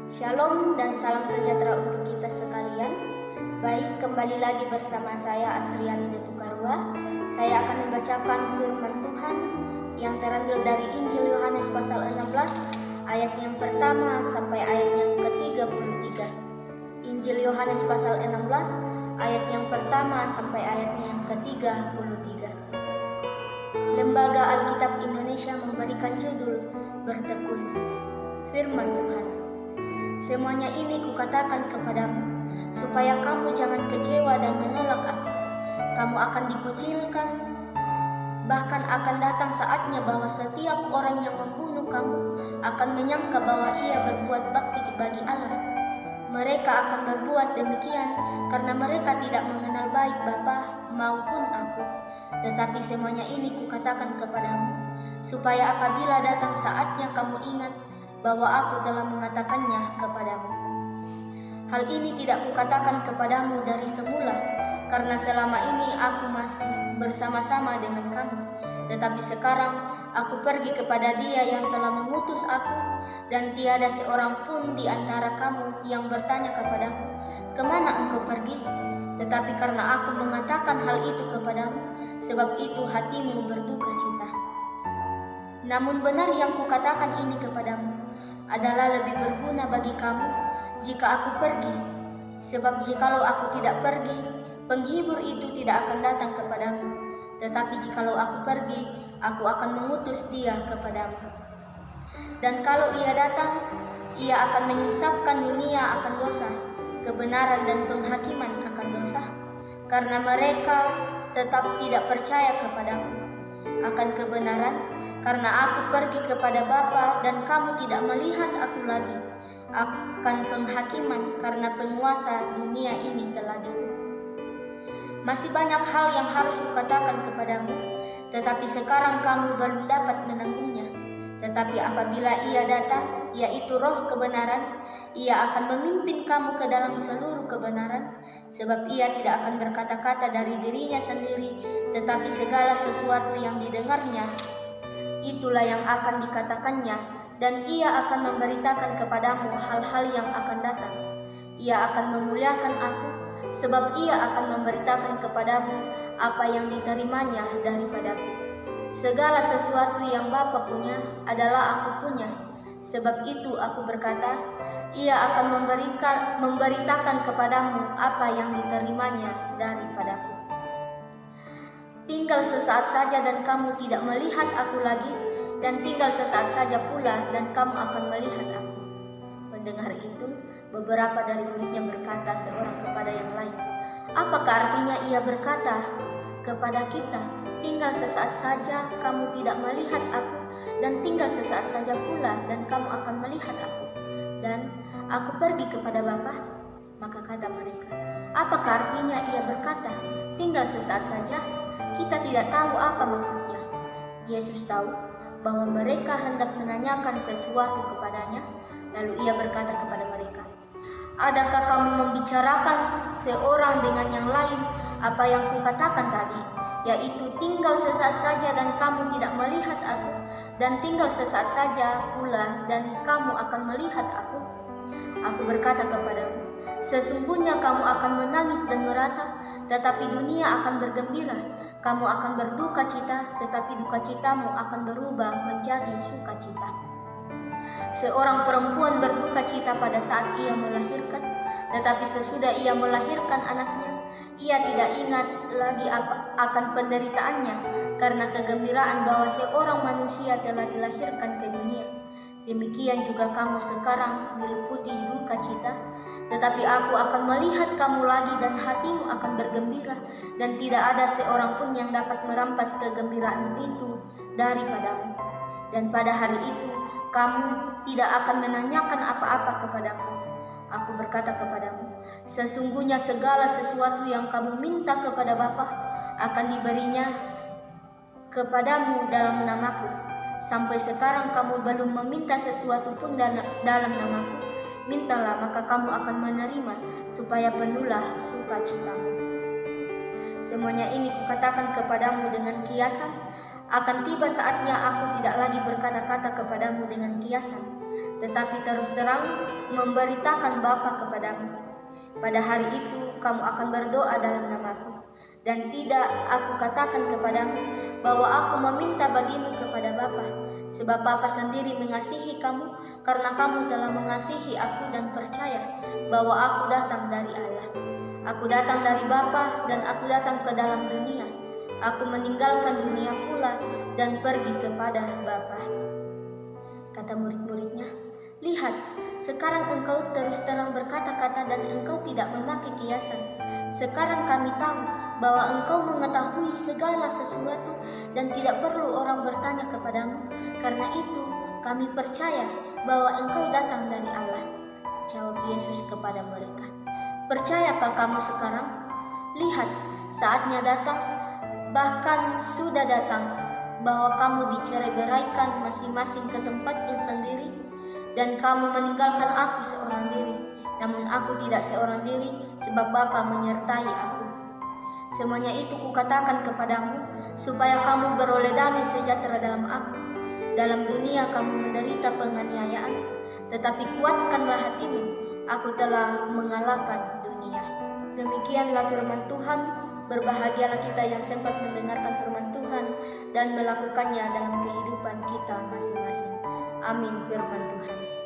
Shalom dan salam sejahtera untuk kita sekalian. Baik, kembali lagi bersama saya Asriani Detukarua. Saya akan membacakan firman Tuhan yang terambil dari Injil Yohanes pasal 16 ayat yang pertama sampai ayat yang ke-33. Injil Yohanes pasal 16 ayat yang pertama sampai ayat yang ke-33. Lembaga Alkitab Indonesia memberikan judul Bertekun. Firman Tuhan. Semuanya ini kukatakan kepadamu, supaya kamu jangan kecewa dan menolak aku. Kamu akan dikucilkan, bahkan akan datang saatnya bahwa setiap orang yang membunuh kamu akan menyangka bahwa ia berbuat bakti bagi Allah. Mereka akan berbuat demikian karena mereka tidak mengenal baik Bapa maupun aku. Tetapi semuanya ini kukatakan kepadamu, supaya apabila datang saatnya kamu ingat bahwa aku telah mengatakannya kepadamu. Hal ini tidak kukatakan kepadamu dari semula, karena selama ini aku masih bersama-sama dengan kamu. Tetapi sekarang aku pergi kepada Dia yang telah mengutus aku, dan tiada seorang pun di antara kamu yang bertanya kepadaku, "Kemana engkau pergi?" Tetapi karena aku mengatakan hal itu kepadamu, sebab itu hatimu berduka cita. Namun benar yang kukatakan ini kepadamu adalah lebih berguna bagi kamu jika aku pergi. Sebab jikalau aku tidak pergi, penghibur itu tidak akan datang kepadamu. Tetapi jikalau aku pergi, aku akan mengutus Dia kepadamu. Dan kalau Ia datang, Ia akan menyesapkan dunia akan dosa, kebenaran dan penghakiman akan dosa, karena mereka tetap tidak percaya kepadaku. Akan kebenaran, karena aku pergi kepada Bapa dan kamu tidak melihat aku lagi. Akan penghakiman, karena penguasa dunia ini telah dihukum. Masih banyak hal yang harus kukatakan kepadamu, tetapi sekarang kamu belum dapat menanggungnya. Tetapi apabila Ia datang, yaitu Roh kebenaran, Ia akan memimpin kamu ke dalam seluruh kebenaran, sebab Ia tidak akan berkata-kata dari dirinya sendiri, tetapi segala sesuatu yang didengarnya itulah yang akan dikatakannya, dan Ia akan memberitakan kepadamu hal-hal yang akan datang. Ia akan memuliakan aku, sebab Ia akan memberitakan kepadamu apa yang diterimanya daripadaku. Segala sesuatu yang Bapa punya adalah aku punya. Sebab itu aku berkata, Ia akan memberitakan kepadamu apa yang diterimanya daripadaku. Tinggal sesaat saja dan kamu tidak melihat aku lagi, dan tinggal sesaat saja pula dan kamu akan melihat aku. Mendengar itu, beberapa dari muridnya berkata seorang kepada yang lain, "Apakah artinya Ia berkata kepada kita, tinggal sesaat saja kamu tidak melihat aku, dan tinggal sesaat saja pula dan kamu akan melihat aku, dan aku pergi kepada Bapa?" Maka kata mereka, "Apakah artinya Ia berkata, tinggal sesaat saja?" Kita tidak tahu apa maksudnya. Yesus tahu bahwa mereka hendak menanyakan sesuatu kepadanya, lalu Ia berkata kepada mereka, "Adakah kamu membicarakan seorang dengan yang lain apa yang kukatakan tadi, yaitu tinggal sesaat saja dan kamu tidak melihat aku, dan tinggal sesaat saja pula dan kamu akan melihat aku? Aku berkata kepadamu, sesungguhnya kamu akan menangis dan meratap, tetapi dunia akan bergembira. Kamu akan berduka cita, tetapi duka citamu akan berubah menjadi sukacita." Seorang perempuan berduka cita pada saat ia melahirkan, tetapi sesudah ia melahirkan anaknya, ia tidak ingat lagi akan penderitaannya, karena kegembiraan bahwa seorang manusia telah dilahirkan ke dunia. Demikian juga kamu sekarang diliputi duka cita, tetapi aku akan melihat kamu lagi dan hatimu akan bergembira, dan tidak ada seorang pun yang dapat merampas kegembiraan itu daripadamu. Dan pada hari itu kamu tidak akan menanyakan apa-apa kepadaku. Aku berkata kepadamu, sesungguhnya segala sesuatu yang kamu minta kepada Bapa akan diberinya kepadamu dalam namaku. Sampai sekarang kamu belum meminta sesuatu pun dalam namaku. Mintalah, maka kamu akan menerima, supaya penuhlah sukacitamu. Semuanya ini kukatakan kepadamu dengan kiasan. Akan tiba saatnya aku tidak lagi berkata-kata kepadamu dengan kiasan, tetapi terus terang memberitakan Bapa kepadamu. Pada hari itu kamu akan berdoa dalam namaku, dan tidak aku katakan kepadamu bahwa aku meminta bagimu kepada Bapa, sebab Bapa sendiri mengasihi kamu, karena kamu telah mengasihi aku dan percaya bahwa aku datang dari Allah. Aku datang dari Bapa dan aku datang ke dalam dunia. Aku meninggalkan dunia pula dan pergi kepada Bapa. Kata murid-muridnya, "Lihat, sekarang engkau terus terang berkata-kata dan engkau tidak memakai kiasan. Sekarang kami tahu bahwa engkau mengetahui segala sesuatu dan tidak perlu orang bertanya kepadamu. Karena itu kami percaya bahwa engkau datang dari Allah." Jawab Yesus kepada mereka, "Percayakah kamu sekarang? Lihat, saatnya datang, bahkan sudah datang, bahwa kamu dicerai-beraikan masing-masing ke tempatnya sendiri, dan kamu meninggalkan aku seorang diri. Namun aku tidak seorang diri, sebab Bapa menyertai aku. Semuanya itu kukatakan kepadamu, supaya kamu beroleh damai sejahtera dalam aku. Dalam dunia kamu menderita penganiayaan, tetapi kuatkanlah hatimu, aku telah mengalahkan dunia." Demikianlah firman Tuhan. Berbahagialah kita yang sempat mendengarkan firman Tuhan dan melakukannya dalam kehidupan kita masing-masing. Amin. Firman Tuhan.